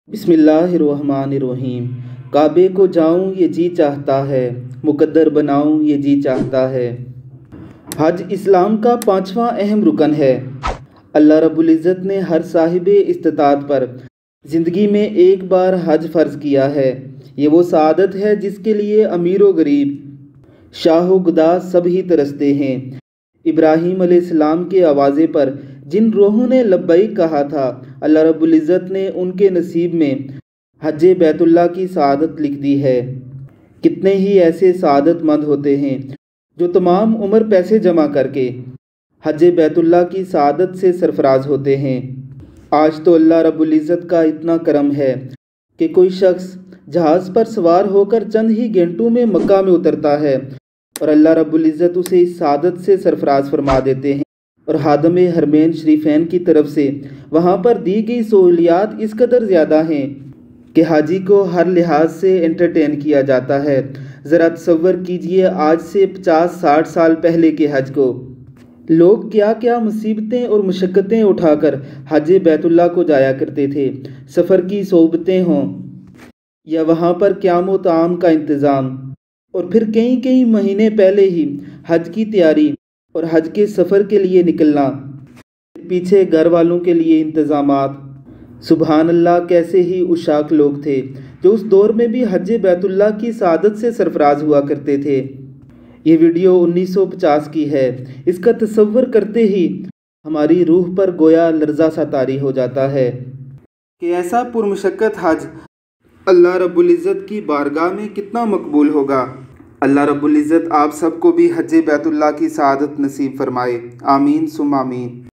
बिस्मिल्लाहिर्रहमानिर्रहीम। काबे को जाऊं ये जी चाहता है, मुकद्दर बनाऊं ये जी चाहता है। हज इस्लाम का पांचवा अहम रुकन है। अल्लाह रब्बुल इज़्ज़त ने हर साहिब इस्तिताअत पर ज़िंदगी में एक बार हज फ़र्ज़ किया है। ये वो सआदत है जिसके लिए अमीर व गरीब, शाह व गुदार सब ही तरसते हैं। इब्राहीम अलैहिस्सलाम के आवाज़े पर जिन रूहों ने लब्बैक कहा था, अल्लाह रब्बुल इज़्ज़त ने उनके नसीब में हज बैतुल्लाह की सआदत लिख दी है। कितने ही ऐसे सआदतमंद होते हैं जो तमाम उम्र पैसे जमा करके हज बैतुल्लाह की सआदत से सरफराज होते हैं। आज तो अल्लाह रब्बुल इज़्ज़त का इतना करम है कि कोई शख्स जहाज़ पर सवार होकर चंद ही घंटों में मक्का में उतरता है और अल्लाह रब्बुल इज़्ज़त उसे इस सआदत से सरफराज फरमा देते हैं। और हादम हरमैन शरीफैन की तरफ से वहाँ पर दी गई सहूलियात इस कदर ज़्यादा हैं कि हाजी को हर लिहाज से एंटरटेन किया जाता है। ज़रा तसव्वुर कीजिए, आज से 50-60 साल पहले के हज को लोग क्या क्या मुसीबतें और मुशक्क़तें उठाकर हज बैतुल्लाह को जाया करते थे। सफ़र की सोबतें हों या वहाँ पर क़याम व ताम का इंतज़ाम, और फिर कई महीने पहले ही हज की तैयारी और हज के सफ़र के लिए निकलना, पीछे घर वालों के लिए इंतज़ामात। सुबहान अल्लाह, कैसे ही उशाक लोग थे जो उस दौर में भी हज बैतुल्लाह की सआदत से सरफराज हुआ करते थे। ये वीडियो 1950 की है। इसका तसव्वुर करते ही हमारी रूह पर गोया लर्ज़ा सा तारी हो जाता है कि ऐसा पुरमशक्क़त हज अल्लाह रब्बुल इज़्ज़त की बारगाह में कितना मकबूल होगा। अल्लाह रब्बुल इज़्ज़त आप सबको भी हज बैतुल्लाह की सआदत नसीब फरमाए। आमीन सुम आमीन।